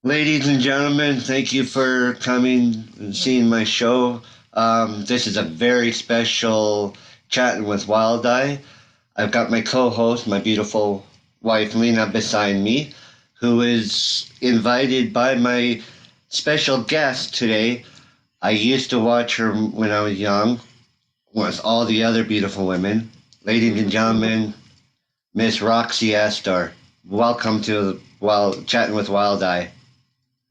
Ladies and gentlemen, thank you for coming and seeing my show. This is a very special chatting with Wild Eye. I've got my co-host, my beautiful wife Lena, beside me, who is invited by my special guest today. I used to watch her when I was young, with all the other beautiful women. Ladies and gentlemen, Miss Roxy Astor. Welcome to Chatting with Wild Eye.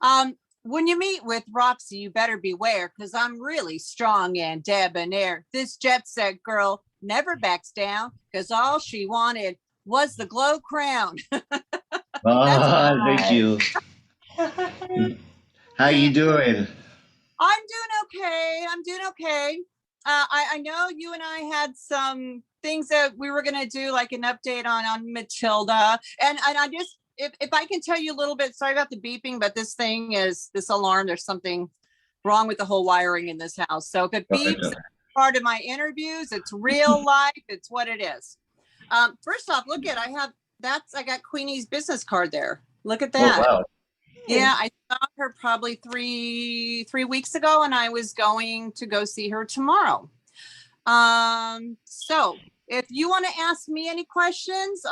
Um, when you meet with Roxy, you better beware because I'm really strong and debonair. This jet set girl never backs down because all she wanted was the glow crown. That's Thank you. How you doing? I'm doing okay. I'm doing okay. I know you and I had some things that we were gonna do, like an update on Matilda, and I just if I can tell you a little bit. Sorry about the beeping, but this alarm. There's something wrong with the whole wiring in this house. So if it beeps, it's part of my interviews. It's real life. It's what it is. First off, look at I got Queenie's business card there. Look at Oh that. wow. Yeah, I saw her probably three weeks ago, and I was going to go see her tomorrow. So if you want to ask me any questions,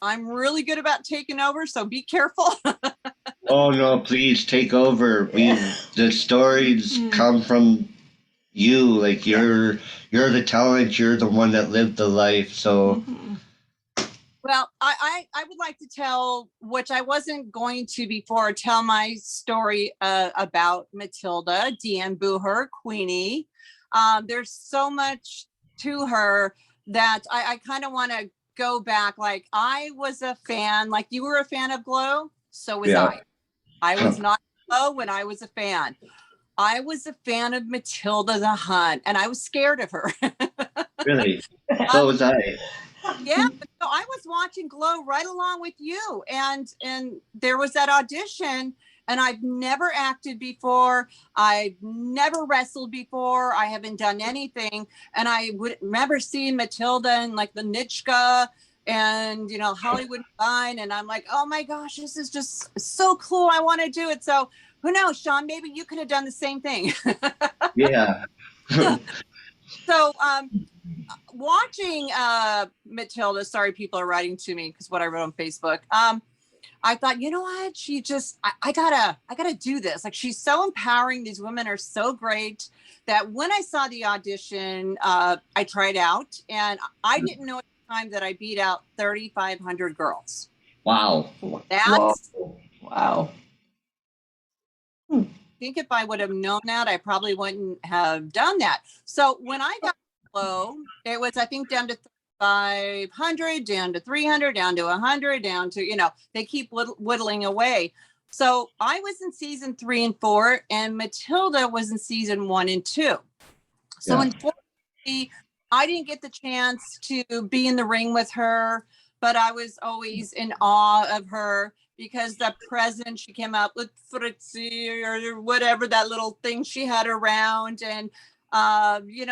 I'm really good about taking over, so be careful. Oh no, please take over. The stories come from you. Like you're the talent. You're the one that lived the life. So Well, I would like to tell, which I wasn't going to before, tell my story about Matilda, Deanne Booher, Queenie. There's so much to her that I kind of want to go back. Like I was a fan, like you were a fan of Glow, so was yeah. I. I was not Glow when I was a fan. I was a fan of Matilda the Hunt, and I was scared of her. Really. So was I. Yeah, so I was watching Glow right along with you, and there was that audition, and I've never acted before. I've never wrestled before. I haven't done anything, and I would remember seeing Matilda and like the Nitschka and Hollywood Fine, and I'm like, oh my gosh, this is just so cool. I want to do it. So who knows, Sean? Maybe you could have done the same thing. Yeah. So watching Matilda, sorry people are writing to me because what I wrote on Facebook. I thought, you know what, she just I gotta do this. Like she's so empowering. These women are so great that when I saw the audition, I tried out, and I didn't know at the time that I beat out 3,500 girls. Wow. That's Wow. I think if I would have known that, I probably wouldn't have done that. So when I got low, it was, I think, down to 500, down to 300, down to 100, down to, they keep whittling away. So I was in season 3 and 4, and Matilda was in season 1 and 2. So Yeah. unfortunately, I didn't get the chance to be in the ring with her, but I was always in awe of her because the present she came out with Fritzy or whatever that little thing she had around, and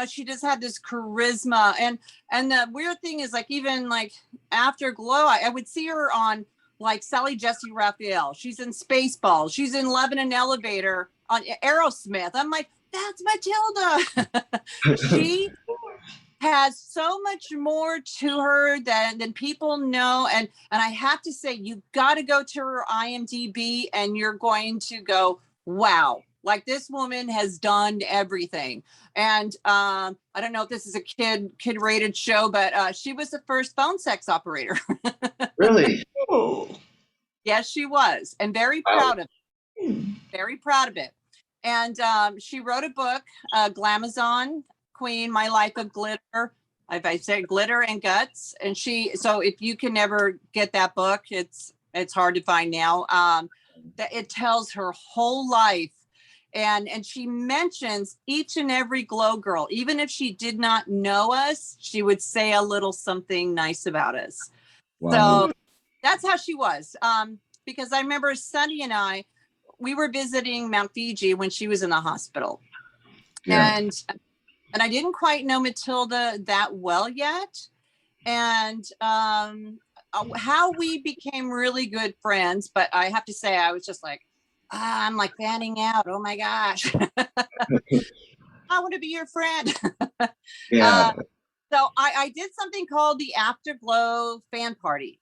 she just had this charisma. And the weird thing is, like, even like after Glow, I would see her on like Sally Jesse Raphael. She's in Spaceballs. She's in Love in an Elevator on Aerosmith. I'm like, that's Matilda. She has so much more to her than people know, and I have to say, you got to go to her IMDb and you're going to go, wow, like this woman has done everything. And I don't know if this is a kid rated show, but she was the first phone sex operator. Really? Oh. Yes, she was, and very proud of it. Very proud of it. And she wrote a book, Glamazon Queen, My Life of Glitter. If I say glitter and guts, and so if you can never get that book, it's hard to find now. That it tells her whole life, and she mentions each and every Glow girl. Even if she did not know us, she would say a little something nice about us. Wow. So that's how she was. Because I remember Sunny and we were visiting Mount Fiji when she was in the hospital. Yeah. And I didn't quite know Matilda that well yet. And how we became really good friends, but I have to say, I was just like, I'm like fanning out. Oh my gosh. I want to be your friend. Yeah. So I did something called the Afterglow fan party.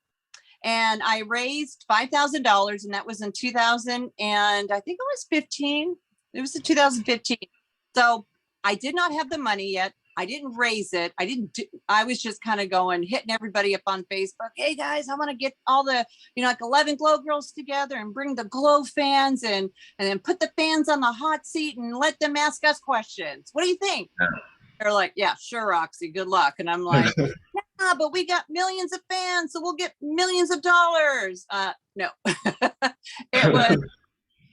And I raised $5,000, and that was in 2000, and I think it was 15. It was in 2015. So I did not have the money yet. I didn't raise it. I was just kind of going, hitting everybody up on Facebook. Hey guys, I want to get all the, like 11 Glow girls together and bring the Glow fans and then put the fans on the hot seat and let them ask us questions. What do you think? Yeah. They're like, yeah, sure, Roxy, good luck. And I'm like, yeah, but we got millions of fans, so we'll get millions of dollars. No, it was,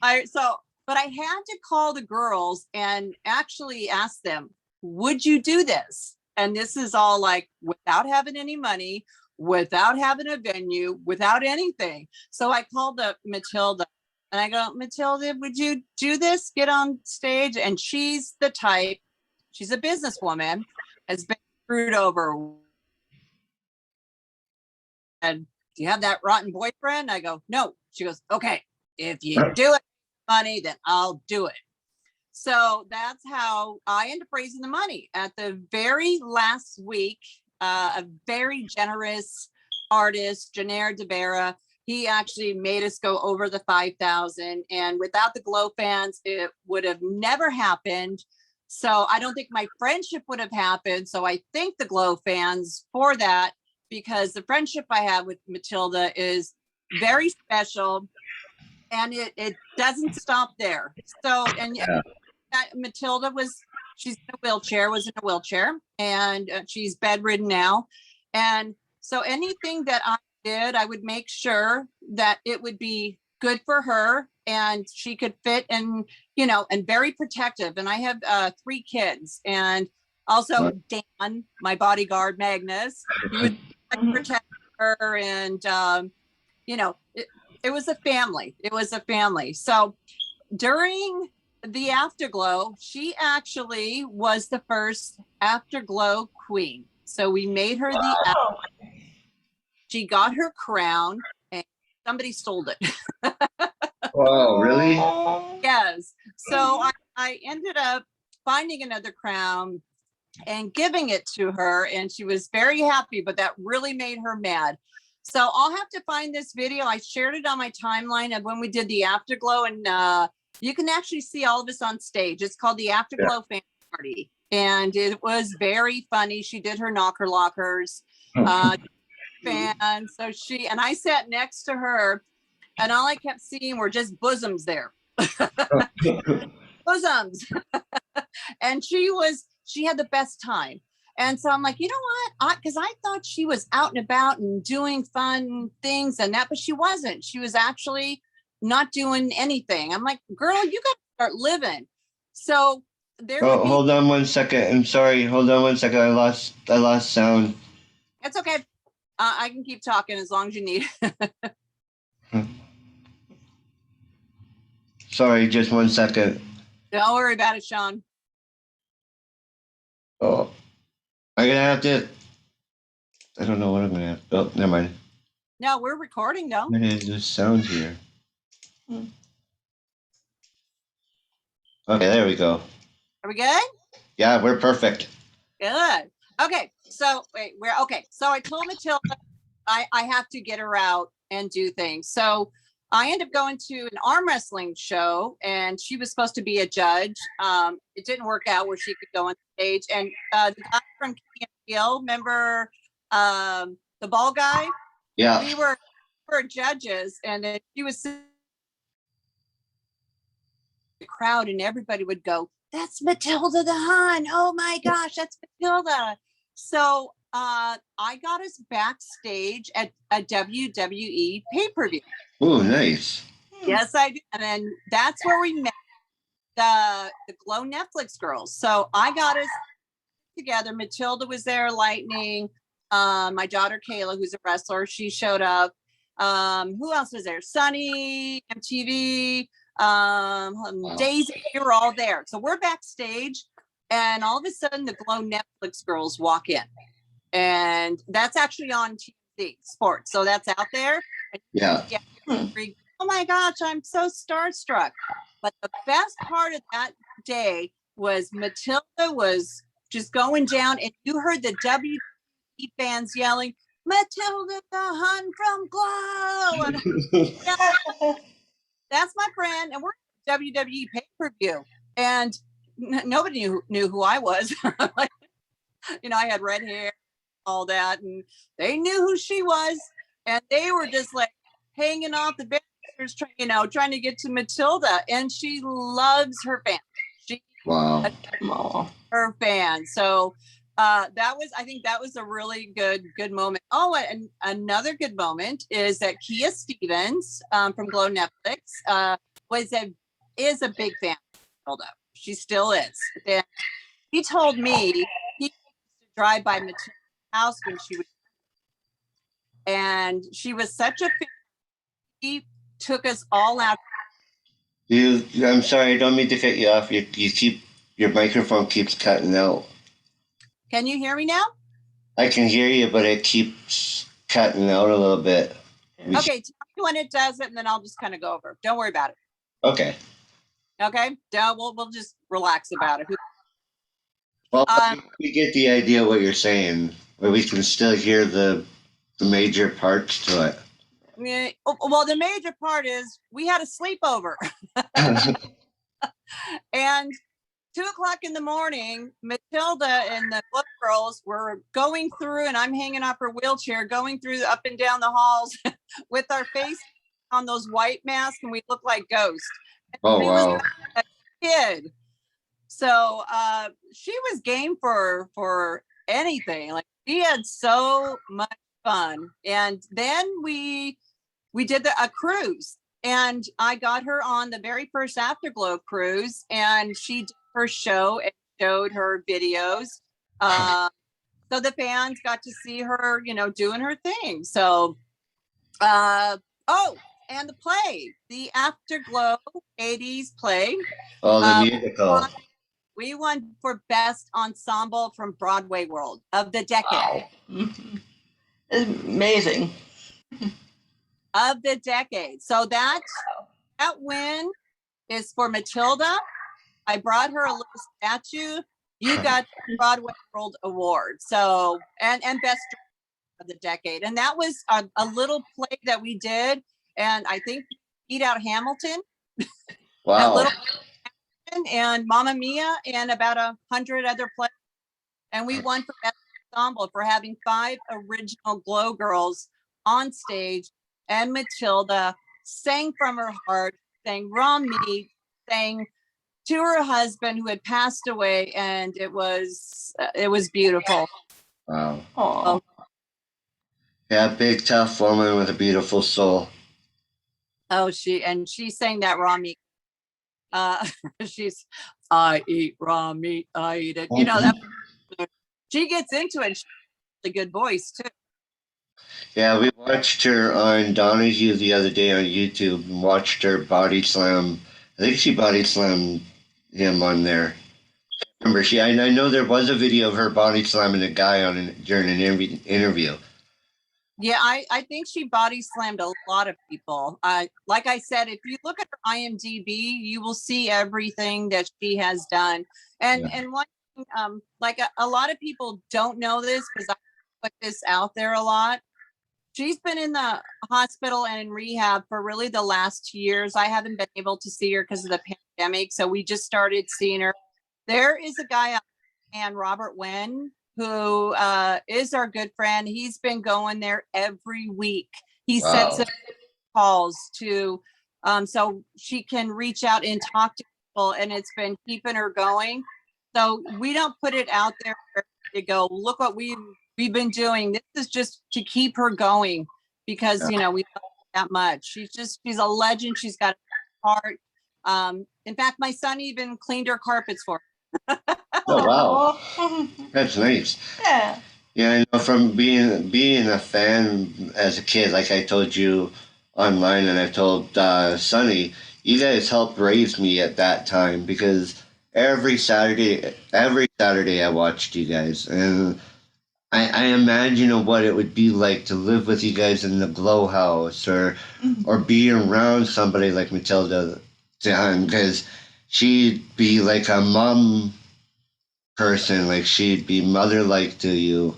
but I had to call the girls and actually ask them, would you do this? And this is all like without having any money, without having a venue, without anything. So I called up Matilda and I go, Matilda, would you do this? Get on stage? And she's the type, she's a businesswoman, has been screwed over. And do you have that rotten boyfriend? I go, no. She goes, okay, if you do it, money, then I'll do it. So that's how I end up raising the money. At the very last week, a very generous artist, Jenner DeBera, he actually made us go over the 5,000. And without the Glow fans, it would have never happened. So I don't think my friendship would have happened. So I thank the Glow fans for that, because the friendship I have with Matilda is very special, and it doesn't stop there. So, and Yeah. Matilda she's in a wheelchair, and she's bedridden now. And so anything that I did, I would make sure that it would be good for her and she could fit, and, and very protective. And I have 3 kids, and also Dan, my bodyguard, Magnus, he would protect her. And, it was a family. It was a family. So during the Afterglow, she actually was the first Afterglow queen. So we made her she got her crown and somebody stole it. Oh, really? Yes. So I ended up finding another crown and giving it to her, and she was very happy, but that really made her mad. So I'll have to find this video. I shared it on my timeline of when we did the Afterglow, and you can actually see all of us on stage. It's called the Afterglow Fan Party, and it was very funny. She did her knocker lockers, and so I sat next to her, and all I kept seeing were just bosoms there. Bosoms. And she had the best time. And so I'm like, you know what? Because I thought she was out and about and doing fun things and that, but she wasn't. She was actually not doing anything. I'm like, girl, you got to start living. So Hold on 1 second. I'm sorry. Hold on 1 second. I lost sound. It's okay. I can keep talking as long as you need. Sorry, just 1 second. Don't worry about it, Sean. Oh, I'm gonna have to. I don't know what I'm gonna have. Oh, never mind. No, we're recording, though. What is this sound here? Okay, there we go. Are we good? Yeah, we're perfect. Good. Okay. So So I told Matilda I have to get her out and do things. So I ended up going to an arm wrestling show, and she was supposed to be a judge. It didn't work out where she could go on stage. And the guy from K&L, remember the ball guy? Yeah. We were judges, and then she was sitting in the crowd, and everybody would go, "That's Matilda the Hun. Oh my gosh, that's Matilda." So I got us backstage at a WWE pay-per-view. Oh, nice. Yes, I did. And then that's where we met the Glow Netflix girls. So I got us together. Matilda was there, Lightning. My daughter Kayla, who's a wrestler, she showed up. Who else was there? Sunny, MTV, Daisy, we were all there. So we're backstage, and all of a sudden the Glow Netflix girls walk in. And that's actually on TV Sports. So that's out there. Yeah. oh my gosh, I'm so starstruck. But the best part of that day was Matilda was just going down, and you heard the WWE fans yelling, Matilda the Hun from Glow. And yeah, that's my friend. And we're WWE pay-per-view. And nobody knew who I was. I had red hair, all that, and they knew who she was. And they were just like hanging off the barriers, trying to get to Matilda. And she loves her fans. She Wow. her fan. So I think that was a really good moment. Oh, and another good moment is that Kia Stevens from G.L.O.W Netflix is a big fan of Matilda. She still is. And he told me he used to drive by Matilda's house when she was, and she was such a fan. He took us all out. I'm sorry, I don't mean to cut you off. Your microphone keeps cutting out. Can you hear me now? I can hear you, but it keeps cutting out a little bit. Okay, tell me when it does it, and then I'll just kind of go over. Don't worry about it. Okay. Okay, we'll just relax about it. Well, we get the idea what you're saying, but we can still hear the major parts to it. Yeah, well, the major part is we had a sleepover. And 2:00 in the morning, Matilda and the G.L.O.W girls were going through, and I'm hanging off her wheelchair, going through up and down the halls with our face on those white masks, and we look like ghosts. Oh, she wow. was a kid. So she was game for anything. Like, she had so much fun. And then we did a cruise, and I got her on the very first Afterglow cruise, and she did her show and showed her videos. So the fans got to see her, doing her thing. So, and the play, the Afterglow 80s play. Oh, the musical. We won for best ensemble from Broadway World of the decade. Wow. It's amazing. Of the decade. So that win is for Matilda. I brought her a little statue. You got the Broadway World Award. So, and best of the decade. And that was a little play that we did. And I think beat out Hamilton. Wow. And Mamma Mia and about 100 other plays. And we won for best ensemble for having 5 original G.L.O.W girls on stage. And Matilda sang from her heart, sang raw meat, sang to her husband who had passed away, and it was beautiful. Wow. Aww. Yeah, big tough woman with a beautiful soul. Oh, she sang that raw meat. She's, I eat raw meat, I eat it. That she gets into it. She has a good voice too. Yeah, we watched her on Donahue the other day on YouTube and watched her body slam. I think she body slammed him on there. Remember, I know there was a video of her body slamming a guy during an interview. Yeah, I think she body slammed a lot of people. Like I said, if you look at her IMDb, you will see everything that she has done. And one thing, like a lot of people don't know this because I put this out there a lot. She's been in the hospital and in rehab for really the last 2 years. I haven't been able to see her because of the pandemic, so we just started seeing her. There is a guy, and Robert Wen, who is our good friend. He's been going there every week. He sets up calls to so she can reach out and talk to people, and it's been keeping her going. So we don't put it out there to go, look what we've been doing. This is just to keep her going because we love her that much. She's a legend. She's got a heart. In fact, my son even cleaned her carpets for her. Oh, wow. That's nice. Yeah. Yeah, I know from being a fan as a kid, like I told you online, and I told Sonny, you guys helped raise me at that time because every Saturday I watched you guys, and I imagine what it would be like to live with you guys in the Glow House, or be around somebody like Matilda, because she'd be like a mom person, like she'd be mother-like to you.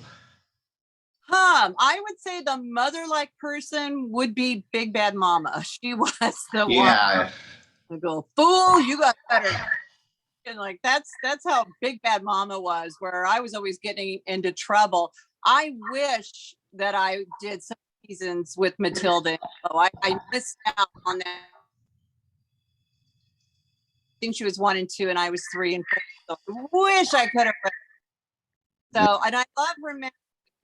I would say the mother-like person would be Big Bad Mama. She was the one Yeah. to go, fool, you got better. And like that's how Big Bad Mama was, where I was always getting into trouble. I wish that I did some seasons with Matilda. So I missed out on that. I think she was 1 and 2, and I was 3 and 4. So I wish I could have. So, and I love remembering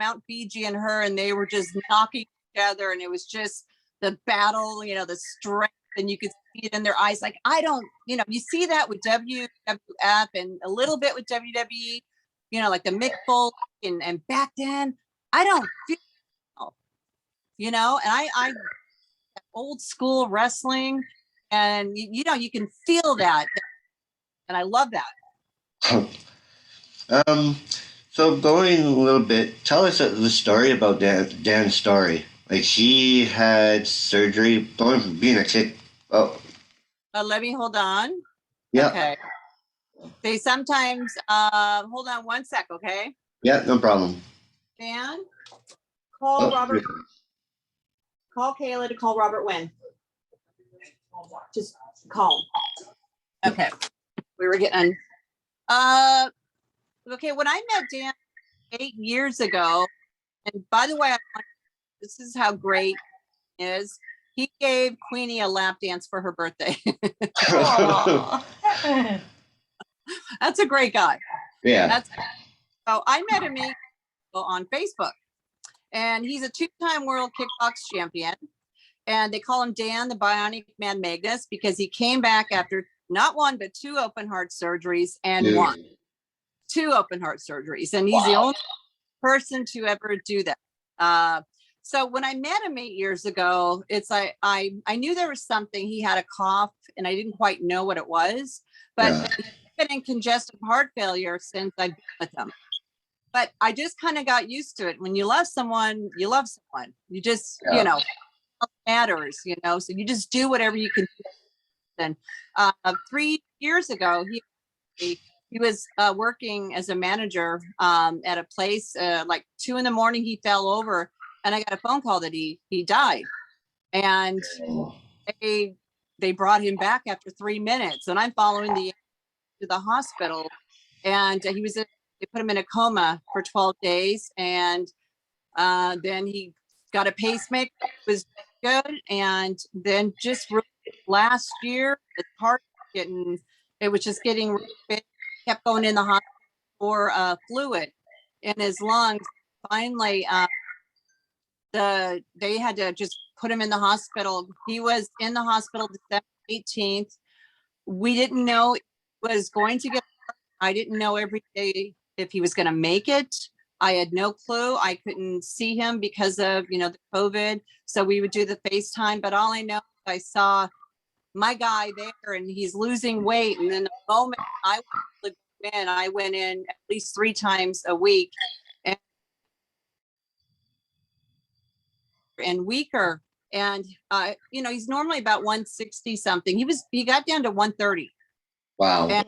Mount Fiji and her, and they were just knocking each other, and it was just the battle, the strength, and you could see it in their eyes. Like, I don't, you see that with WWF and a little bit with WWE, like the Mick Foley, and back then, I don't feel, and I old school wrestling, and you can feel that, and I love that. um. So going a little bit, tell us the story about Dan's story. Like he had surgery, going from being a kid. Oh, Let me hold on. yeah. Okay. They sometimes hold on 1 sec, okay? Yeah, no problem. Dan, call Oh, Robert. Call Kayla to call Robert when. Just call. Okay. We were getting okay, when I met Dan 8 years ago, and by the way, this is how great he is. He gave Queenie a lap dance for her birthday. That's a great guy. Yeah. So I met him on Facebook, and he's a 2-time world kickbox champion. And they call him Dan the Bionic Man Magnus because he came back after not 1 but 2 open heart surgeries and won 2 open heart surgeries, and he's the only person to ever do that. So when I met him 8 years ago, it's like I knew there was something. He had a cough, and I didn't quite know what it was, but he's been in congestive heart failure since I've been with him. But I just kind of got used to it. When you love someone, you love someone. You just, matters, so you just do whatever you can do. And 3 years ago, he was working as a manager at a place. Like 2 a.m, he fell over, and I got a phone call that he died. And they brought him back after 3 minutes, and I'm following to the hospital, and they put him in a coma for 12 days, and then he got a pacemaker. It was good, and then just last year, his heart it was just getting really big. Kept going in the hospital for fluid in his lungs. Finally, they had to just put him in the hospital. He was in the hospital December 18th. We didn't know it was going to get. I didn't know every day if he was going to make it. I had no clue. I couldn't see him because of the COVID. So we would do the FaceTime, but all I know, I saw my guy there, and he's losing weight. And then the moment I went in at least 3 times a week, and weaker. And he's normally about 160 something. He got down to 130. Wow. And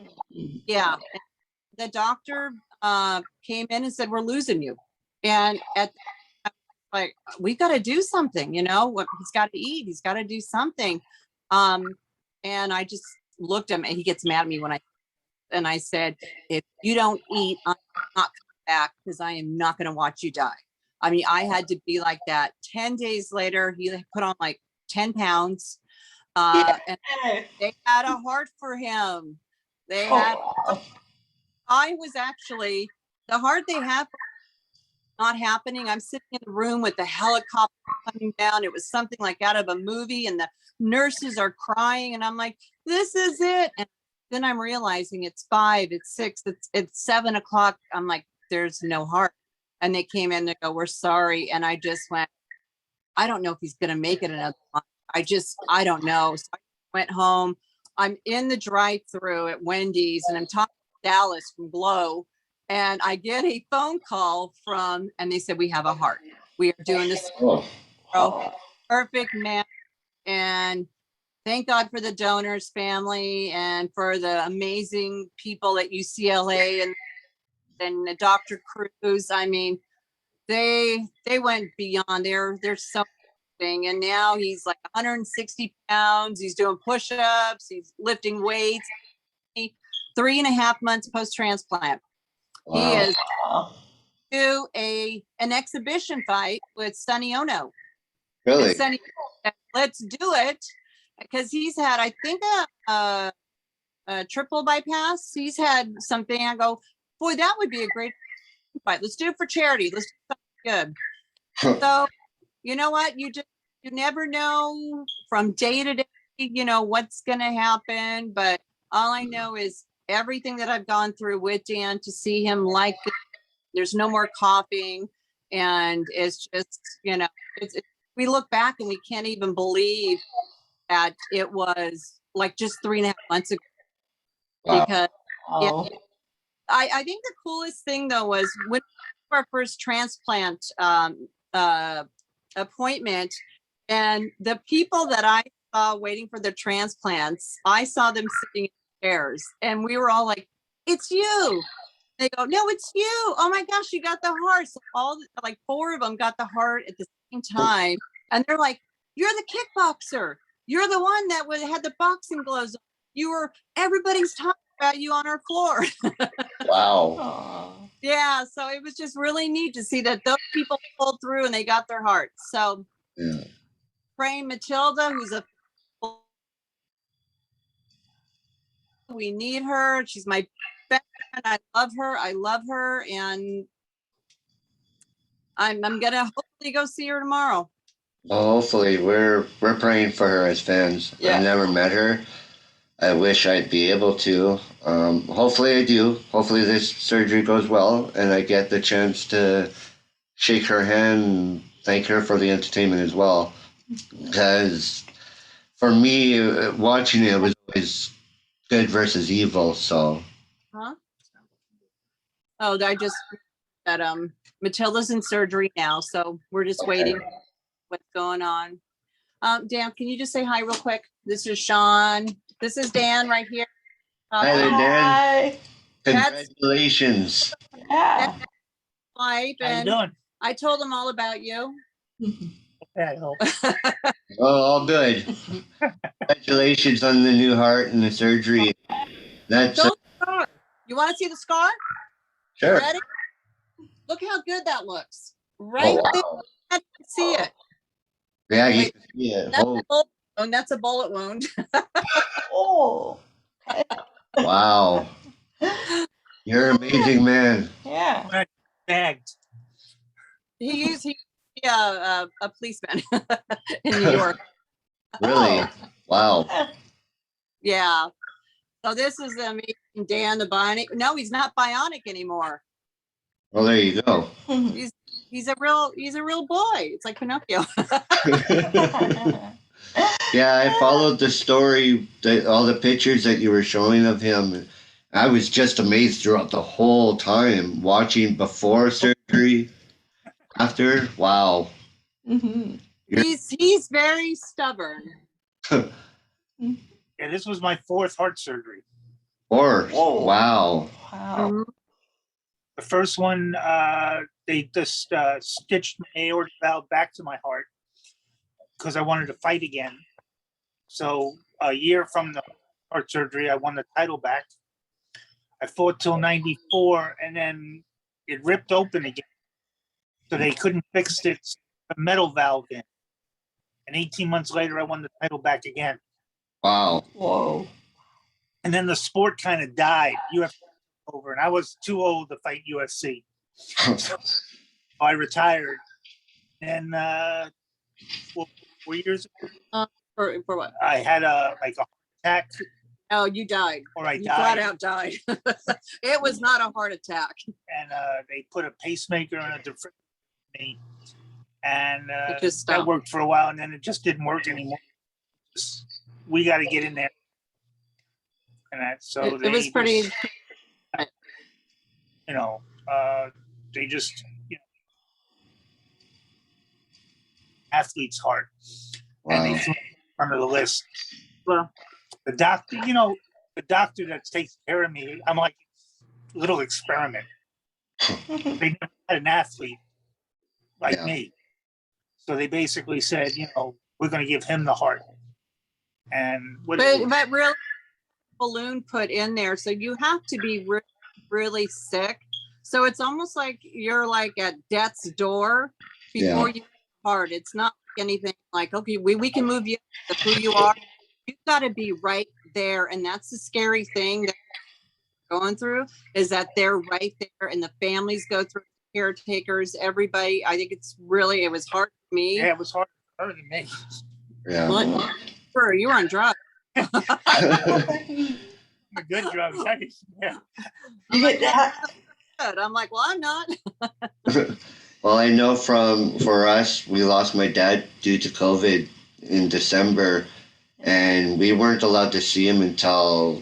yeah, the doctor came in and said, "We're losing you." And like, we got to do something. He's got to eat. He's got to do something. And I just looked at him, and he gets mad at me and I said, "If you don't eat, I'm not coming back, because I am not going to watch you die." I mean, I had to be like that. 10 days later, he put on like 10 pounds. And they had a heart for him. I was actually, the heart they have not happening. I'm sitting in the room with the helicopter coming down. It was something like out of a movie, and the nurses are crying, and I'm like, this is it. And then I'm realizing it's 5, it's 6, it's 7 o'clock. I'm like, there's no heart. And they came in, they go, "We're sorry." And I just went, I don't know if he's going to make it another month. I don't know. So I went home. I'm in the drive-through at Wendy's, and I'm talking to Dallas from G.L.O.W. And I get a phone call and they said, we have a heart. We are doing this perfect match. And thank God for the donors family and for the amazing people at UCLA and Dr. Cruz. I mean, they went beyond. They're so amazing. And now he's like 160 pounds. He's doing push-ups. He's lifting weights. 3.5 months post-transplant. Wow. He is do an exhibition fight with Sonny Ono. Really? And Sonny, let's do it, because he's had, I think, a triple bypass. He's had something. I go, boy, that would be a great fight. Let's do it for charity. Let's do something good. So, you know what? You never know from day to day, what's going to happen. But all I know is everything that I've gone through with Dan, to see him like this, there's no more coughing. And it's just, we look back and we can't even believe that it was like just 3.5 months ago. Wow. Because I think the coolest thing though was when our first transplant appointment, and the people that I saw waiting for their transplants, I saw them sitting in chairs, and we were all like, "It's you." They go, "No, it's you. Oh my gosh, you got the heart." So like 4 of them got the heart at the same time, and they're like, "You're the kickboxer. You're the one that had the boxing gloves on. Everybody's talking about you on our floor." Wow. Yeah, so it was just really neat to see that those people pulled through and they got their hearts. So Yeah. praying Matilda, who's we need her. She's my best friend. I love her. And I'm gonna hopefully go see her tomorrow. Well, hopefully we're praying for her as fans. Yeah. I've never met her. I wish I'd be able to. Hopefully I do. Hopefully this surgery goes well and I get the chance to shake her hand and thank her for the entertainment as well. Because for me, watching it was always good versus evil. So Huh? Oh, I just that Matilda's in surgery now, so we're just waiting what's going on. Dan, can you just say hi real quick? This is Sean. This is Dan right here. hi there, Dan. Hi. Congratulations. Yeah. Wife, How you and doing? I told them all about you. Yeah, I hope. Oh, all good. Congratulations on the new heart and the surgery. That's Show the scar. You want to see the scar? sure. Ready? Look how good that looks. Right Oh there. wow. You can see it. Yeah, you Wait, can see it. that's Oh, a bullet wound. That's a bullet wound. Oh. wow. You're an amazing man. Yeah. Bagged. He's a policeman in New York. Really? Oh. Wow. Yeah. So this is amazing. Dan the Bionic. No, he's not bionic anymore. Well, there you go. He's a real boy. It's like Pinocchio. Yeah, I followed the story, all the pictures that you were showing of him. I was just amazed throughout the whole time, watching before surgery, after. Wow. Mhm. He's very stubborn. Yeah, this was my 4th heart surgery. Or, Whoa. wow. Wow. The first one, they just stitched my aortic valve back to my heart because I wanted to fight again. So a year from the heart surgery, I won the title back. I fought till 94, and then it ripped open again. So they couldn't fix it, the metal valve in. And 18 months later, I won the title back again. Wow. Whoa. And then the sport kind of died. UFC over, and I was too old to fight UFC. So I retired. And 4 years ago, For what? I had a heart attack, Oh, you died. or I You flat died. out died. It was not a heart attack. And they put a pacemaker and a defibrillator in me, and It just that stopped. worked for a while, and then it just didn't work anymore. We got to get in there, and that. So It was pretty. you know, they just, athlete's heart, and they Wow. threw it under the list. Well, The doctor, the doctor that's taking care of me, I'm like a little experiment. They never had an athlete like Yeah. me. So they basically said, we're going to give him the heart. And but really, balloon put in there, so you have to be really sick. So it's almost like you're like at death's door before you heart. It's not like anything like, okay, we can move you to who you are. You've got to be right there, and that's the scary thing that we're going through, is that they're right there, and the families go through, caretakers, everybody. I think it was hard for me. Yeah, it was harder than me. Yeah. Well, you were on drugs. A good drugs. Yeah. You get that? I'm like, well, I'm not. Well, I know for us, we lost my dad due to COVID in December, and we weren't allowed to see him until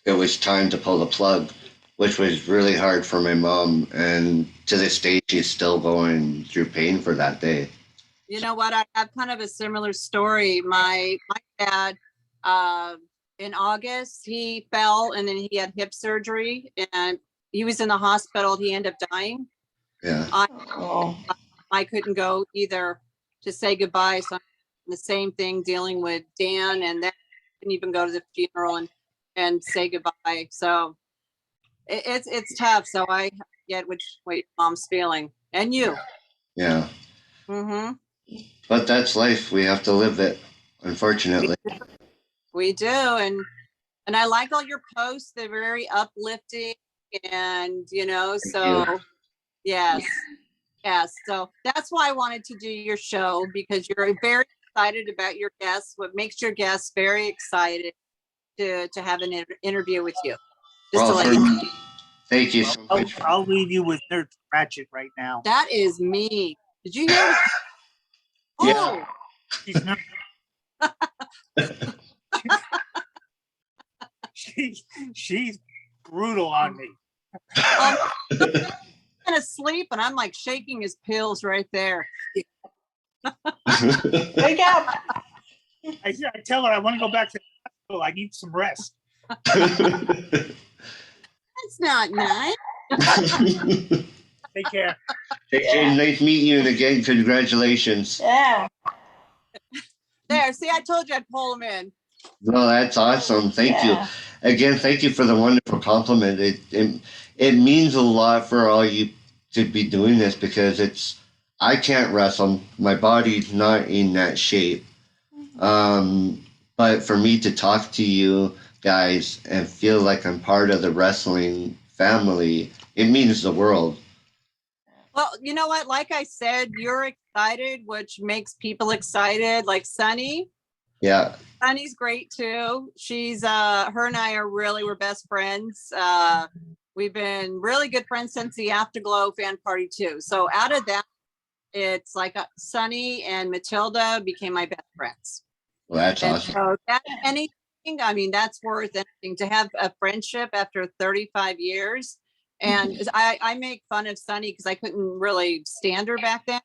it was time to pull the plug, which was really hard for my mom. And to this day, she's still going through pain for that day. You know what? I have kind of a similar story. My dad, in August, he fell and then he had hip surgery, and he was in the hospital. He ended up dying. Yeah. I couldn't go either to say goodbye. So I'm the same thing dealing with Dan, and then I couldn't even go to the funeral and say goodbye. So it's tough. So I get what your mom's feeling, and you. Yeah. Mm-hmm. But that's life. We have to live it, unfortunately. We do, and I like all your posts. They're very uplifting, and so yes. So that's why I wanted to do your show, because you're very excited about your guests. What makes your guests very excited to have an interview with you? Just to let you know. Thank you so much. I'll leave you with Nerd Ratchet right now. That is me. Did you hear? Yeah. She's not. She's brutal on me. I'm gonna sleep, and I'm like shaking his pills right there. Wake up. I tell her I want to go back to the hospital. I need some rest. That's not nice. Take care. Take care. Nice meeting you, and again, congratulations. Yeah. There, see, I told you I'd pull him in. No, that's awesome. Thank you. Again, thank you for the wonderful compliment. It means a lot for all you to be doing this, because I can't wrestle. My body's not in that shape. But for me to talk to you guys and feel like I'm part of the wrestling family, it means the world. Well, you know what? Like I said, you're excited, which makes people excited. Like Sunny. Yeah. Sunny's great too. She's her and I we're best friends. We've been really good friends since the Afterglow fan party too. So out of that, it's like Sunny and Matilda became my best friends. Well, that's awesome. So that's anything. I mean, that's worth anything to have a friendship after 35 years. And I make fun of Sunny because I couldn't really stand her back then.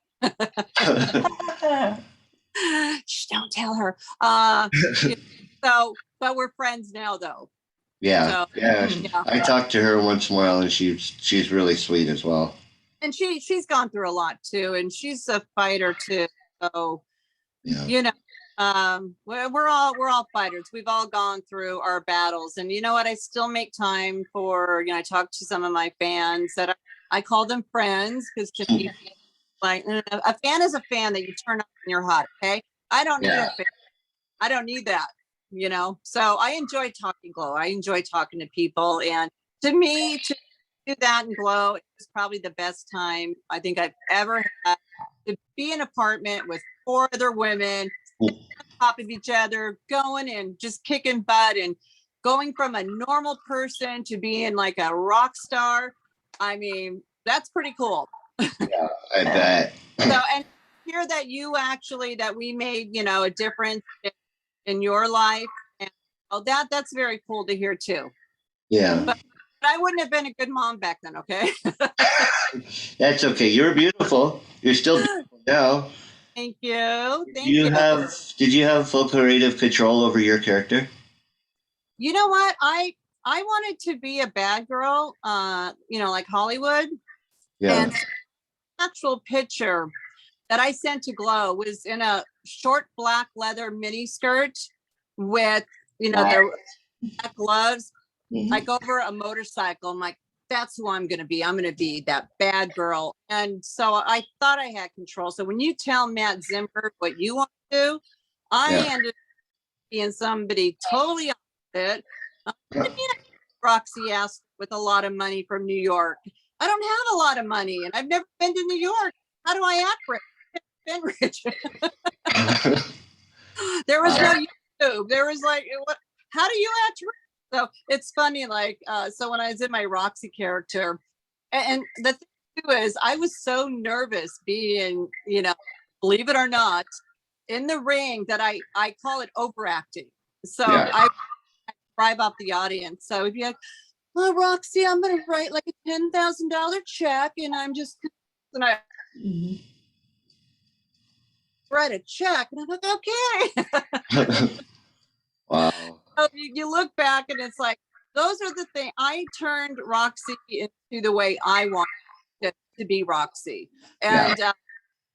Shh, don't tell her. But we're friends now, though. Yeah, So, yeah. I talk to her once in a while, and she's really sweet as well. And she's gone through a lot too, and she's a fighter too. So, we're all fighters. We've all gone through our battles, and you know what? I still make time for I talk to some of my fans that I call them friends, because to me, like a fan is a fan that you turn on when you're hot. Okay, I don't need a fan. I don't need that. So I enjoy talking Glow. I enjoy talking to people, and to me, to do that and Glow is probably the best time I think I've ever had, to be in an apartment with 4 other women on top of each other, going and just kicking butt, and going from a normal person to being like a rock star. I mean, that's pretty cool. Yeah, I bet. So, and hear that that we made, a difference in your life. And that's very cool to hear too. Yeah. But I wouldn't have been a good mom back then, okay? That's okay. You're beautiful. You're still beautiful now. Thank you. Did Thank you you. have full creative control over your character? You know what? I wanted to be a bad girl, like Hollywood. Yeah. And the actual picture that I sent to G.L.O.W was in a short black leather mini skirt with, the black gloves, Mhm. like over a motorcycle. I'm like, that's who I'm going to be. I'm going to be that bad girl. And so I thought I had control. So when you tell Matt Zimmer what you want to do, I Yeah. ended up being somebody totally opposite. What do you mean Roxy Astor with a lot of money from New York? I don't have a lot of money and I've never been to New York. How do I act rich? Been rich. There was no YouTube. There was like, how do you act rich? So it's funny, so when I was in my Roxy character, and the thing too is I was so nervous being, believe it or not, in the ring that I call it overacting. So Yeah. I drive up the audience. So if you're like, oh, Roxy, I'm going to write like a $10,000 check and and I Mhm. write a check and I'm like, okay. Wow. So you look back and it's like, those are the things. I turned Roxy into the way I wanted to be Roxy. And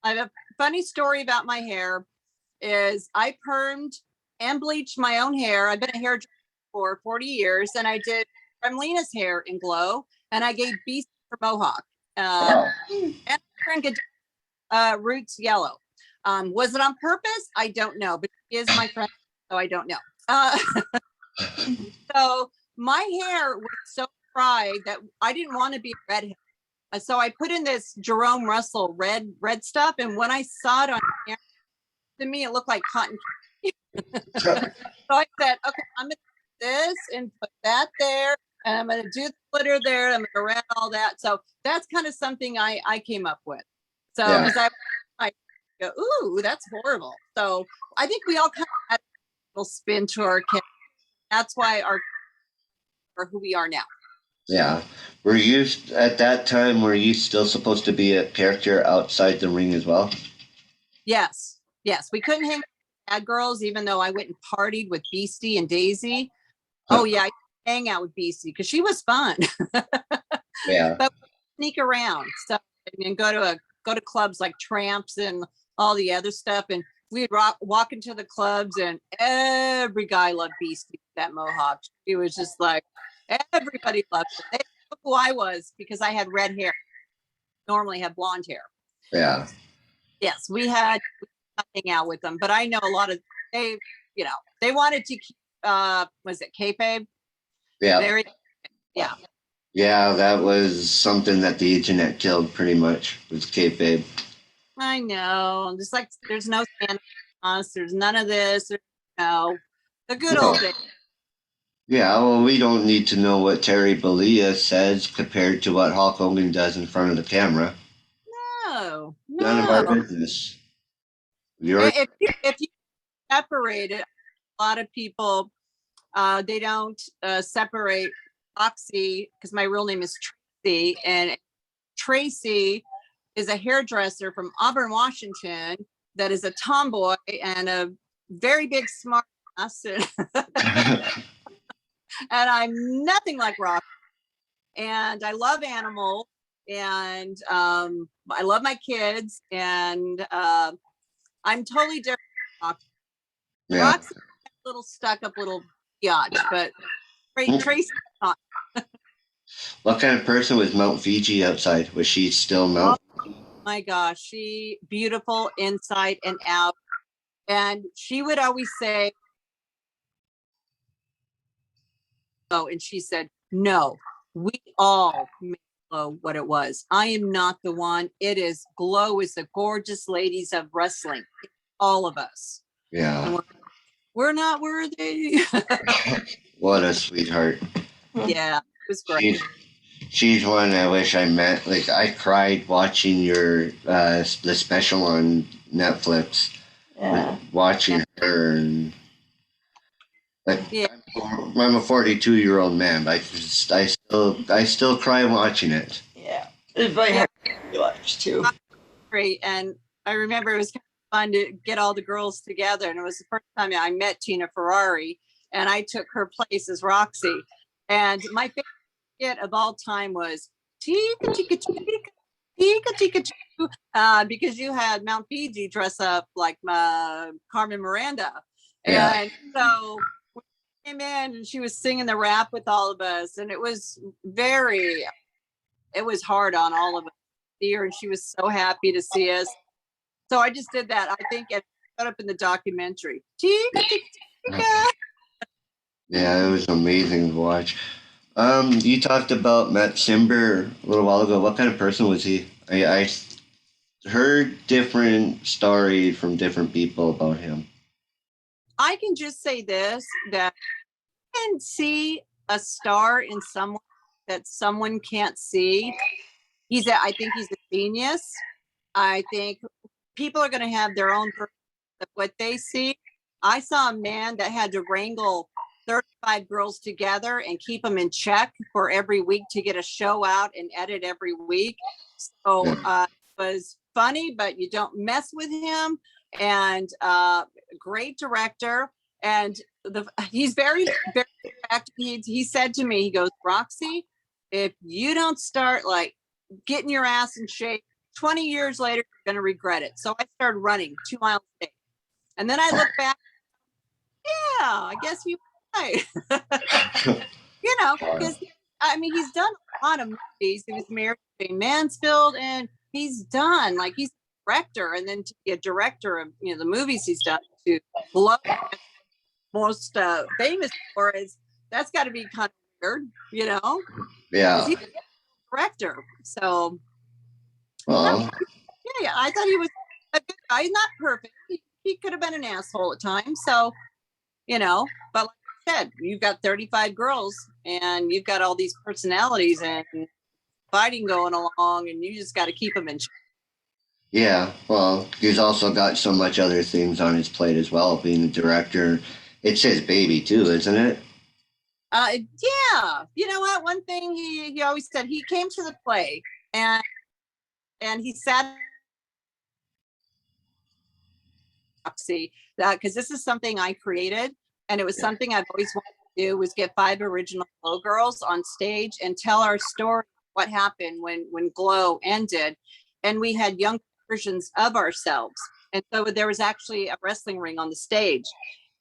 I have a funny story about my hair is I permed and bleached my own hair. I've been a hairdresser for 40 years and I did Remlina's hair in G.L.O.W and I gave Beast for Mohawk. Wow. And Roots Yellow. Was it on purpose? I don't know, but she is my friend, so I don't know. So my hair was so fried that I didn't want to be a redhead. So I put in this Jerome Russell red stuff, and when I saw it on camera, to me it looked like cotton candy. So I said, okay, I'm gonna do this and put that there, and I'm gonna do the glitter there. I'm gonna red all that. So that's kind of something I came up with. So Yeah. because I go, ooh, that's horrible. So I think we all kind of had a little spin to our character. That's why are who we are now. Yeah. At that time, were you still supposed to be a character outside the ring as well? Yes. We couldn't hang with bad girls, even though I went and partied with Beastie and Daisy. Oh yeah, I hang out with Beastie because she was fun. Yeah. But we sneak around, so and go to clubs like Tramps and all the other stuff, and we'd walk into the clubs, and every guy loved Beastie with that mohawk. She was just like everybody loved her. They knew who I was because I had red hair. Normally have blonde hair. Yeah. Yes, we had hang out with them, but I know a lot of they, they wanted to keep was it kayfabe? Yeah. Very, yeah. Yeah, that was something that the internet killed pretty much was kayfabe. I know. Just like there's no Santa Claus, there's none of this, the good old days. Yeah, well, we don't need to know what Terry Bollea says compared to what Hulk Hogan does in front of the camera. No. None of our business. If you separate it, a lot of people they don't separate Roxy because my real name is Tracy, and Tracy is a hairdresser from Auburn, Washington, that is a tomboy and a very big smart ass. And I'm nothing like Roxy. And I love animals, and I love my kids, and I'm totally different. Yeah. Roxy, a little stuck up little biatch, but Tracy not. What kind of person was Mount Fiji outside? Was she still Mount? Oh my gosh, she beautiful inside and out. And she would always say, oh, and she said, no, we all made G.L.O.W what it was. I am not the one. It is G.L.O.W is the gorgeous ladies of wrestling. All of us. Yeah. And we're not worthy. What a sweetheart. Yeah, it was great. She's one I wish I met. Like, I cried watching the special on Netflix. Yeah. Watching her, and Like, Yeah. I'm a 42-year-old man, but I still cry watching it. Yeah. It's very hard to watch too. Great. And I remember it was kind of fun to get all the girls together. And it was the first time I met Tina Ferrari, and I took her place as Roxy. And my favorite skit of all time was Tika Tika Tika Tika Tika Tika, because you had Mount Fiji dress up like Carmen Miranda. Yeah. And so we came in and she was singing the rap with all of us. And it was hard on all of us here, and she was so happy to see us. So I just did that. I think it showed up in the documentary. Tika, tika, tika. Yeah, it was amazing to watch. You talked about Matt Simber a little while ago. What kind of person was he? I heard different stories from different people about him. I can just say this, that I can see a star in someone that someone can't see. I think he's a genius. I think people are going to have their own version of what they see. I saw a man that had to wrangle 35 girls together and keep them in check for every week to get a show out and edit every week. So it was funny, but you don't mess with him. And great director. And he's very, very direct. He said to me, he goes, Roxy, if you don't start like getting your ass in shape, 20 years later, you're going to regret it. So I started running 2 miles a day. And then I look back, yeah, I guess you right. You know, because I mean, he's done a lot of movies. He was married to Jane Mansfield, and he's done, like, he's a director. And then to be a director of, the movies he's done, to G.L.O.W, most famous for is, that's got to be kind of weird, Yeah. because he's a director. So, Well, yeah, I thought he was a good guy. He's not perfect. He could have been an asshole at times. So, but like I said, you've got 35 girls and you've got all these personalities and fighting going along, and you just got to keep them in check. yeah. Well, he's also got so much other things on his plate as well, being a director. It's his baby too, isn't it? Yeah. You know what? One thing he always said, he came to the play and he sat Roxy, because this is something I created, and it was something I've always wanted to do, was get 5 original G.L.O.W girls on stage and tell our story, what happened when G.L.O.W ended, and we had young versions of ourselves. And so there was actually a wrestling ring on the stage,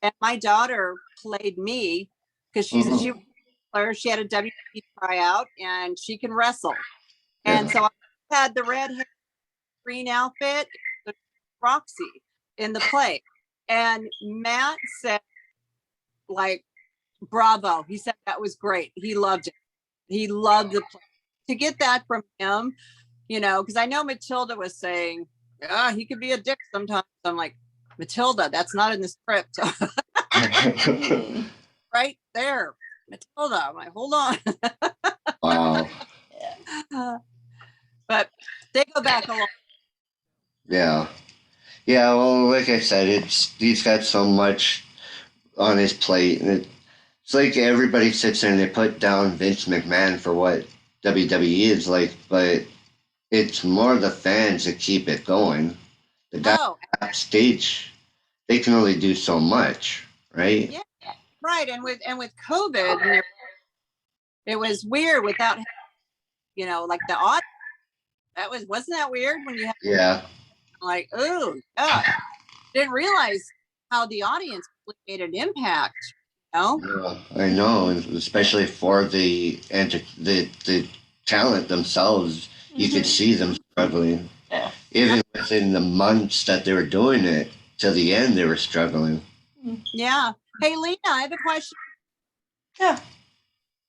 and my daughter played me because she was a player. She had a WWE tryout and she can wrestle. And so I had the red hair, green outfit, Roxy in the play. And Matt said, like, bravo. He said that was great. He loved it. He loved the play. To get that from him, because I know Matilda was saying, he could be a dick sometimes. I'm like, Matilda, that's not in the script. Right there, Matilda. I'm like, hold on. Wow. But they go back a long. Yeah. Yeah, well, like I said, he's got so much on his plate, and it's like everybody sits there and they put down Vince McMahon for what WWE is like, but it's more the fans that keep it going. The guys backstage, they can only do so much, right? Yeah, right. And with COVID, it was weird without, like the audience. Wasn't that weird when you had like, oh God, didn't realize how the audience made an impact. Yeah, I know, especially for the talent themselves. You could see them struggling. Yeah. Even within the months that they were doing it, to the end, they were struggling. Yeah. Hey, Lena, I have a question. Yeah.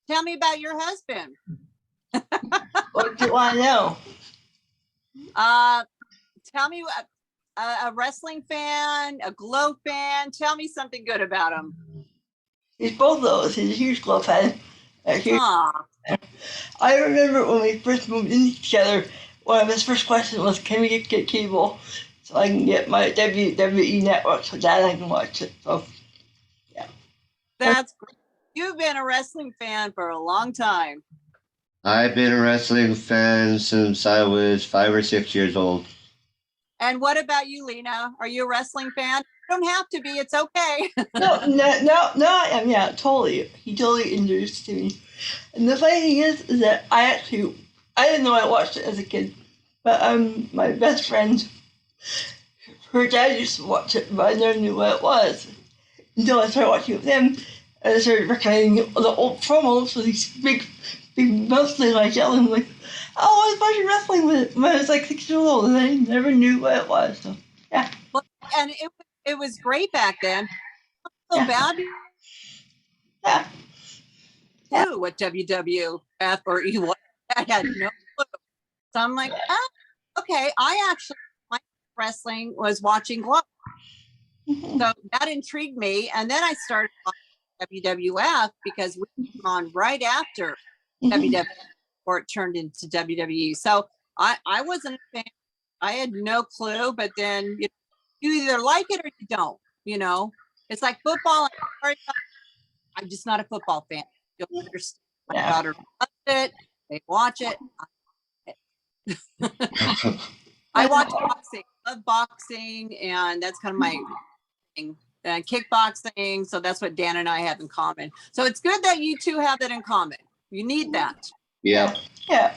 Tell me about your husband. What do you want to know? Tell me, a wrestling fan, a G.L.O.W fan. Tell me something good about him. He's both of those. He's a huge G.L.O.W fan. I remember when we first moved in together, one of his first questions was, can we get cable so I can get my WWE network so Dad and I can watch it? So, yeah. That's great. You've been a wrestling fan for a long time. I've been a wrestling fan since I was 5 or 6 years old. And what about you, Lena? Are you a wrestling fan? You don't have to be. It's okay. No, I am. Yeah, totally. He totally introduced to me. And the funny thing is that I didn't know I watched it as a kid, but my best friend, her dad used to watch it, but I never knew what it was until I started watching it with him, and I started recognizing the old promos with these big, mostly like yelling like, "Oh, I was watching wrestling when I was like 6 years old, and I never knew what it was." So yeah. Well, and it was great back then. So Yeah. bad. Yeah. Clue what WWF or E was. I had no clue. So I'm like, oh, okay. I actually, my wrestling was watching G.L.O.W. So that intrigued me. And then I started watching WWF because we came on right after WWF, or it turned into WWE. So I wasn't a fan. I had no clue, but then you either like it or you don't, It's like football. I'm just not a football fan. You'll understand. My daughter loves it. They watch it. I watch boxing. I love boxing, and that's kind of my thing. Kickboxing. So that's what Dan and I have in common. So it's good that you two have that in common. You need that. Yep. Yeah.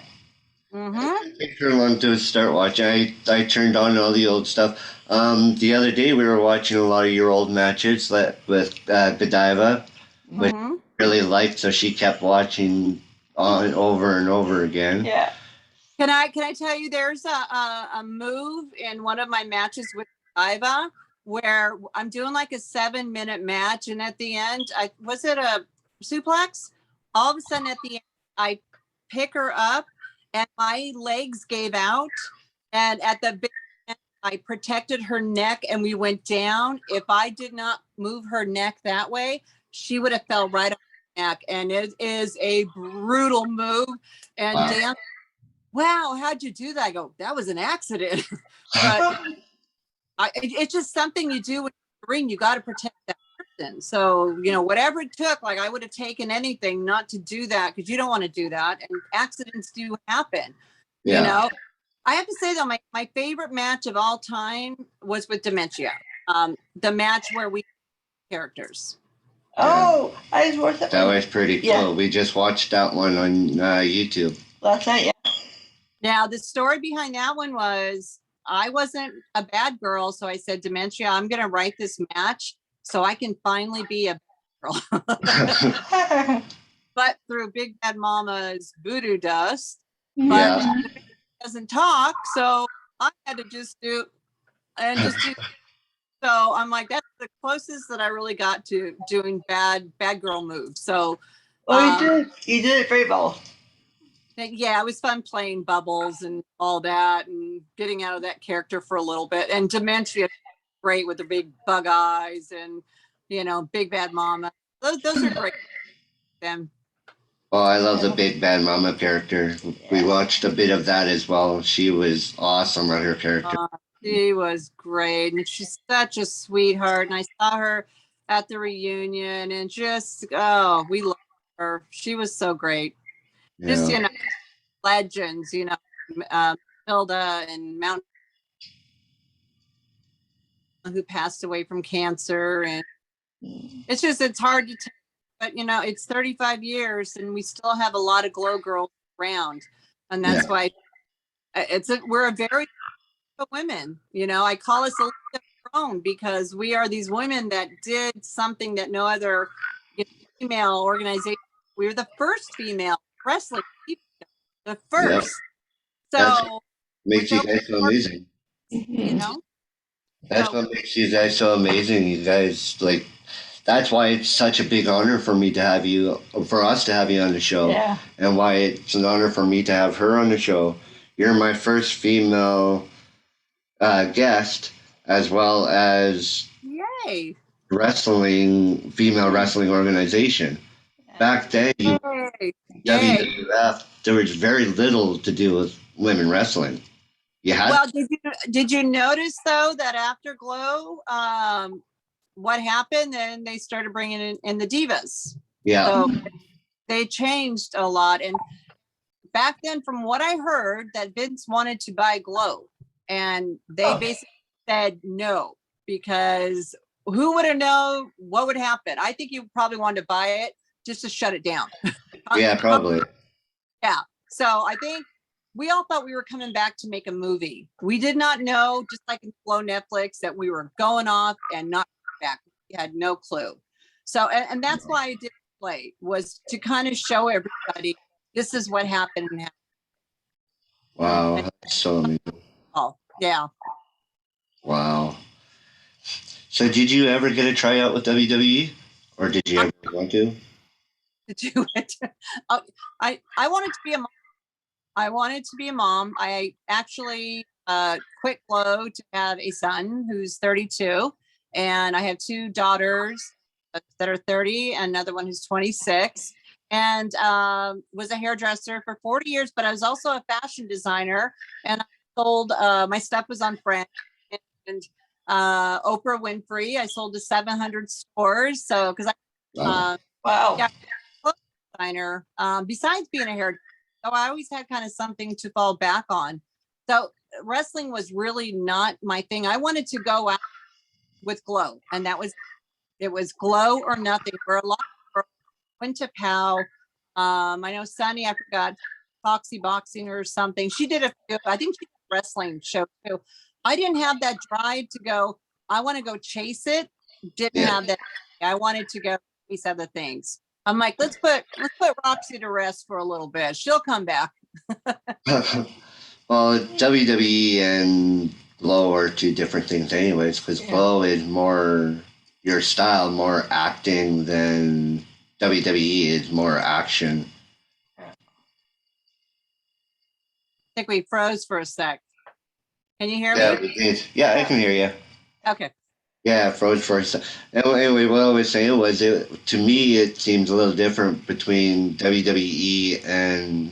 Mm-hmm. It took long to start watching. I turned on all the old stuff. The other day we were watching a lot of your old matches with Godiva, which Mm-hmm. I really liked, so she kept watching on over and over again. Yeah. Can I tell you there's a move in one of my matches with Godiva where I'm doing like a 7-minute match, and at the end, was it a suplex? All of a sudden at the end, I pick her up and my legs gave out, and at the big end, I protected her neck and we went down. If I did not move her neck that way, she would have fell right on her neck, and it is a brutal move. And Wow. Dan, wow, how'd you do that? I go, that was an accident. But it's just something you do when you're in the ring. You got to protect that person. So, whatever it took, like I would have taken anything not to do that, because you don't want to do that. And accidents do happen. Yeah. I have to say, though, my favorite match of all time was with Dementia. The match where we characters. Oh, I just watched that. That was pretty cool. Yeah. We just watched that one on YouTube. Last night, yeah. Now, the story behind that one was I wasn't a bad girl. So I said, Dementia, I'm going to write this match so I can finally be a bad girl. But through Big Bad Mama's voodoo dust, but it doesn't talk. So I had to just do. So I'm like, that's the closest that I really got to doing bad girl moves. So, you did it very well. yeah, it was fun playing Bubbles and all that, and getting out of that character for a little bit. And Dementia, great with the big bug eyes, and Big Bad Mama. Those are great. Them. Oh, I love the Big Bad Mama character. We watched a bit of that as well. She was awesome on her character. She was great, and she's such a sweetheart. And I saw her at the reunion, and just we love her. She was so great. Yeah. Just legends, Hilda and Mount, who passed away from cancer, and it's hard to tell. But it's 35 years, and we still have a lot of G.L.O.W girls around, and that's why we're a very women. I call us a league of our own, because we are these women that did something that no other female organization. We were the first female wrestling, the first. That's So makes you guys so amazing. That's what makes you guys so amazing. You guys that's why it's such a big honor for us to have you on the show. Yeah. And why it's an honor for me to have her on the show. You're my first female guest, as well as female wrestling organization. Back then, WWF, there was very little to do with women wrestling. Well, did you notice though that after G.L.O.W, what happened? Then they started bringing in the divas. Yeah. So they changed a lot. And back then, from what I heard, that Vince wanted to buy G.L.O.W. And they basically said no, because who would have known what would happen? I think you probably wanted to buy it just to shut it down. Yeah, probably. Yeah. So I think we all thought we were coming back to make a movie. We did not know, just like in G.L.O.W. Netflix, that we were going off and not back. We had no clue. So, and that's why I did play, was to kind of show everybody this is what happened. Wow, that's so amazing. Oh, yeah. Wow. So did you ever get a tryout with WWE? Or did you ever want to? To do it. I wanted to be a mom. I wanted to be a mom. I actually quit G.L.O.W. to have a son who's 32, and I have 2 daughters that are 30, and another one who's 26. And was a hairdresser for 40 years, but I was also a fashion designer, and I sold my stuff was on Friends and Oprah Winfrey. I sold to 700 stores. So because Wow. Wow. yeah, designer, besides being a hairdresser, so I always had kind of something to fall back on. So wrestling was really not my thing. I wanted to go out with G.L.O.W. and that was, it was G.L.O.W. or nothing. For a lot of girls went to POW. I know Sunny, I forgot, Foxy Boxing or something. She did a few, I think she did a wrestling show too. I didn't have that drive to go, I want to go chase it. Didn't have that. I wanted to go chase other things. I'm like, let's put Roxy to rest for a little bit. She'll come back. Well, WWE and G.L.O.W. are 2 different things anyways, because G.L.O.W. is more your style, more acting, than WWE is more action. I think we froze for a sec. Can you hear Yeah, me? we did. Yeah, I can hear you. Okay. Yeah, froze for a second. Anyway, what I was saying was, to me, it seems a little different between WWE and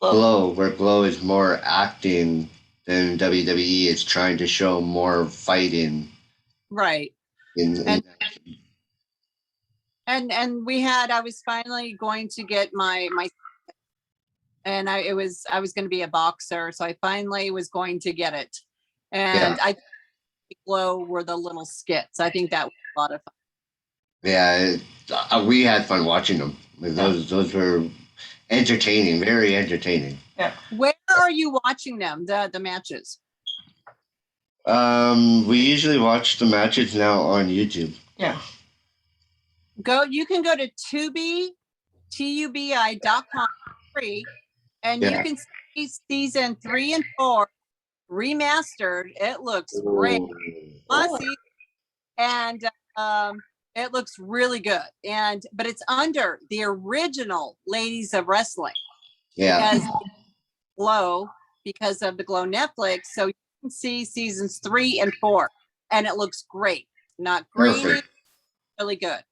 G.L.O.W., where G.L.O.W. is more acting than WWE is trying to show more fighting. Right. In And we had, I was finally going to get my and I was going to be a boxer, so I finally was going to get it. And Yeah. I think G.L.O.W. were the little skits. I think that was a lot of fun. Yeah, we had fun watching them. Those were entertaining, very entertaining. Yeah. Where are you watching them, the matches? We usually watch the matches now on YouTube. Yeah. You can go to tubi.com free, and you can see season 3 and 4 remastered. It looks great. Awesome. And it looks really good. But it's under the original Ladies of Wrestling. Yeah. Because G.L.O.W. because of the G.L.O.W. Netflix. So you can see seasons 3 and 4, and it looks great. Not grainy, Perfect. really good.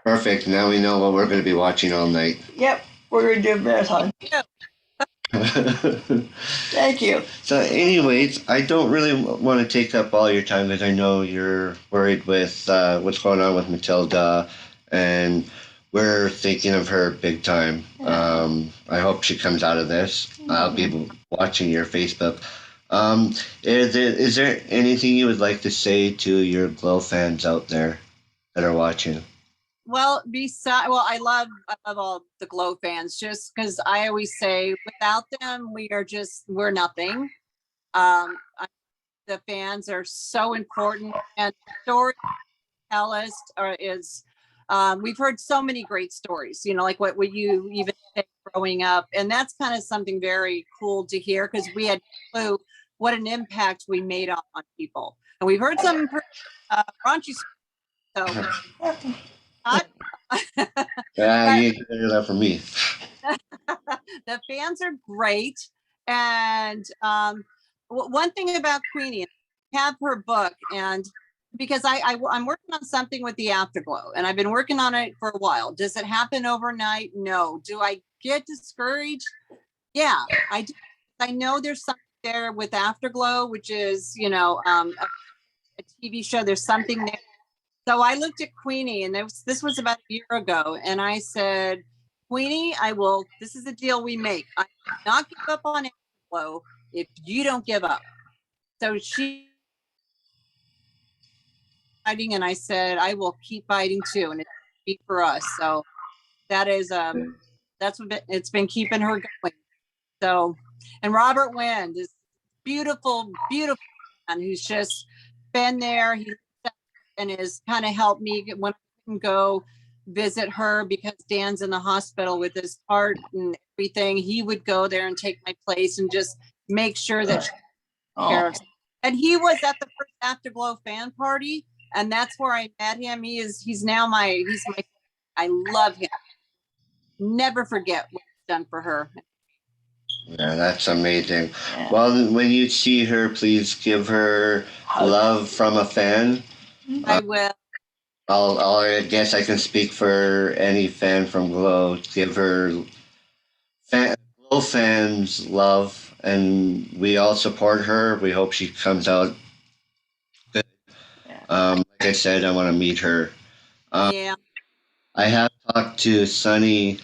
Perfect. Now we know what we're going to be watching all night. Yep. We're going to do a marathon. Thank you. So, anyways, I don't really want to take up all your time, because I know you're worried with what's going on with Matilda, and we're thinking of her big time. I hope she comes out of this. I'll be watching your Facebook. Is there anything you would like to say to your G.L.O.W. fans out there that are watching? Well, I love all the G.L.O.W. fans, just because I always say without them, we're nothing. The fans are so important, and story tell us is we've heard so many great stories, like what you even say growing up, and that's kind of something very cool to hear, because we had no clue what an impact we made on people, and we've heard some raunchy stories, so Yeah, you can hear that from me. the fans are great. And one thing about Queenie, I have her book, and because I'm working on something with the Afterglow, and I've been working on it for a while. Does it happen overnight? No. Do I get discouraged? Yeah, I do. I know there's something there with Afterglow, which is, a TV show. There's something there. So I looked at Queenie, and this was about a year ago, and I said, Queenie, this is the deal we make. I will not give up on G.L.O.W if you don't give up. So she fighting, and I said, I will keep fighting too, and it's for us. So that is that's what it's been keeping her going. So, and Robert Wind is beautiful, beautiful man who's just been there. He and has kind of helped me when I couldn't go visit her because Dan's in the hospital with his heart and everything. He would go there and take my place and just make sure that she took care of. And he was at the first Afterglow fan party, and that's where I met him. He's my I love him. Never forget what he's done for her. Yeah, that's amazing. Yeah. Well, when you see her, please give her love from a fan. I will. I guess I can speak for any fan from Glow. Give her Glow fans love, and we all support her. We hope she comes out good. Like I said, I want to meet her. Yeah. I have talked to Sunny.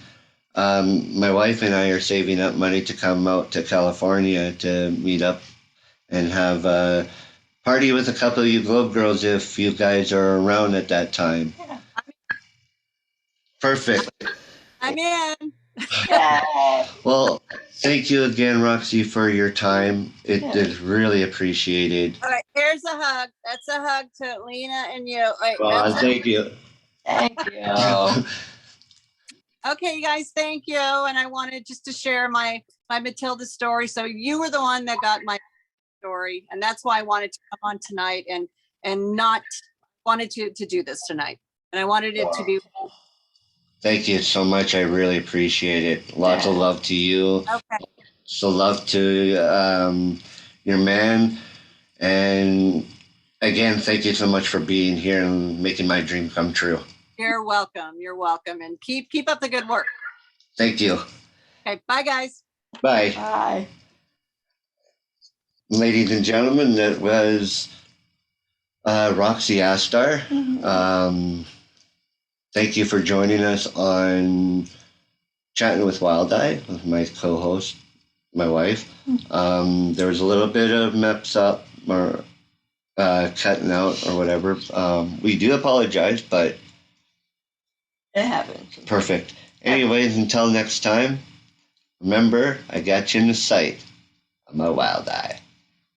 My wife and I are saving up money to come out to California to meet up and have a party with a couple of you Globe girls if you guys are around at that time. Yeah. Perfect. I'm in. Yeah. Well, thank you again, Roxy, for your time. It is really appreciated. All right, here's a hug. That's a hug to Lena and you. Wait, Thank you. Thank you. Okay, you guys, thank you. And I wanted just to share my Matilda story. So you were the one that got my story, and that's why I wanted to come on tonight and not wanted to do this tonight. And I wanted it to be. Thank you so much. I really appreciate it. Lots of love to you. Okay. So love to your man. And again, thank you so much for being here and making my dream come true. You're welcome. You're welcome. And keep up the good work. Thank you. Okay. Bye, guys. Bye. Bye. Ladies and gentlemen, that was Roxy Astor. Thank you for joining us on Chatting with Wild Eye with my co-host, my wife. There was a little bit of mess up or cutting out or whatever. We do apologize, but It happens. perfect. Anyways, until next time, remember, I got you in the sight. I'm a Wild Eye.